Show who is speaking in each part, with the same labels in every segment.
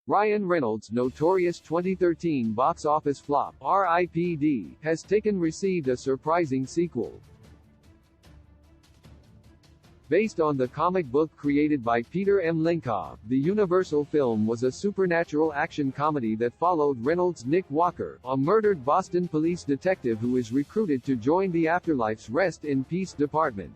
Speaker 1: Ryan Reynolds' notorious 2013 box office flop, R.I.P.D., has received a surprising sequel. Based on the comic book created by Peter M. Lenkov, the Universal film was a supernatural action comedy that followed Reynolds' Nick Walker, a murdered Boston police detective who is recruited to join the Afterlife's Rest in Peace department.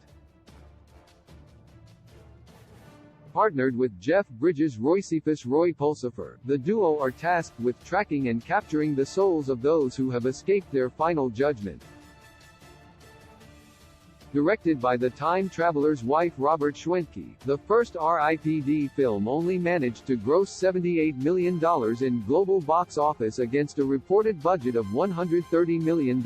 Speaker 1: Partnered with Jeff Bridges' Roy Pulsifer, the duo are tasked with tracking and capturing the souls of those who have escaped their final judgment. Directed by the time traveler's wife Robert Schwentke, the first R.I.P.D. film only managed to gross $78 million in global box office against a reported budget of $130 million.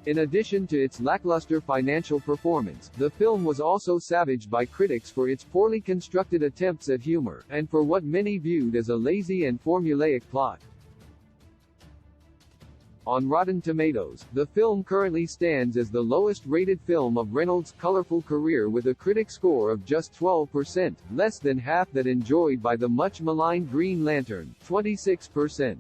Speaker 1: In addition to its lackluster financial performance, the film was also savaged by critics for its poorly constructed attempts at humor, and for what many viewed as a lazy and formulaic plot. On Rotten Tomatoes, the film currently stands as the lowest-rated film of Reynolds' colorful career with a critic score of just 12%, less than half that enjoyed by the much-maligned Green Lantern, 26%.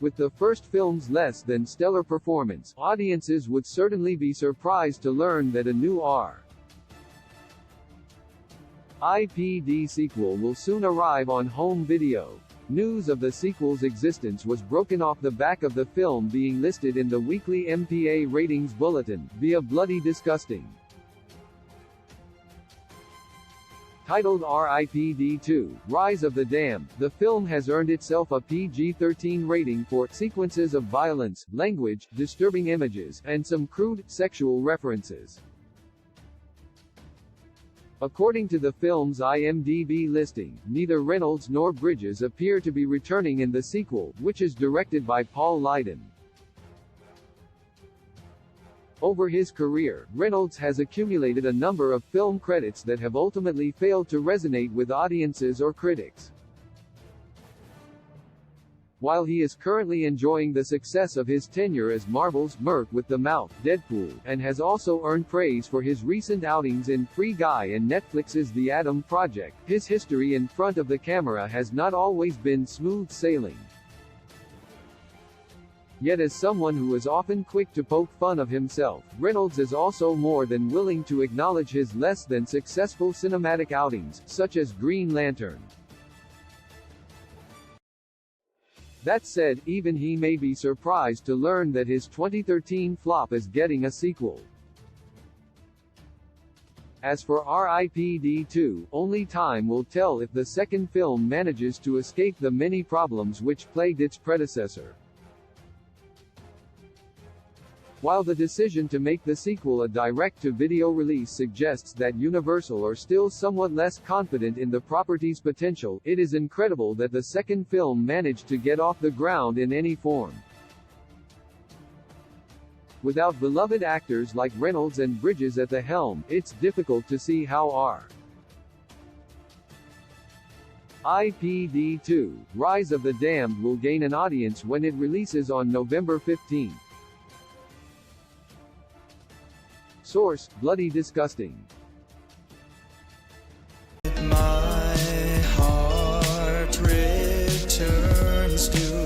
Speaker 1: With the first film's less-than-stellar performance, audiences would certainly be surprised to learn that a new R.I.P.D. sequel will soon arrive on home video. News of the sequel's existence was broken off the back of the film being listed in the weekly MPA ratings bulletin, via Bloody Disgusting. Titled R.I.P.D. 2, Rise of the Damned, the film has earned itself a PG-13 rating for sequences of violence, language, disturbing images, and some crude, sexual references. According to the film's IMDb listing, neither Reynolds nor Bridges appear to be returning in the sequel, which is directed by Paul Lydon. Over his career, Reynolds has accumulated a number of film credits that have ultimately failed to resonate with audiences or critics. While he is currently enjoying the success of his tenure as Marvel's Merc with the Mouth, Deadpool, and has also earned praise for his recent outings in Free Guy and Netflix's The Adam Project, his history in front of the camera has not always been smooth sailing. Yet as someone who is often quick to poke fun of himself, Reynolds is also more than willing to acknowledge his less than successful cinematic outings, such as Green Lantern. That said, even he may be surprised to learn that his 2013 flop is getting a sequel. As for R.I.P.D. 2, only time will tell if the second film manages to escape the many problems which plagued its predecessor. While the decision to make the sequel a direct-to-video release suggests that Universal are still somewhat less confident in the property's potential, it is incredible that the second film managed to get off the ground in any form. Without beloved actors like Reynolds and Bridges at the helm, it's difficult to see how R.I.P.D. 2, Rise of the Damned will gain an audience when it releases on November 15. Source: Bloody Disgusting.
Speaker 2: My heart returns to you.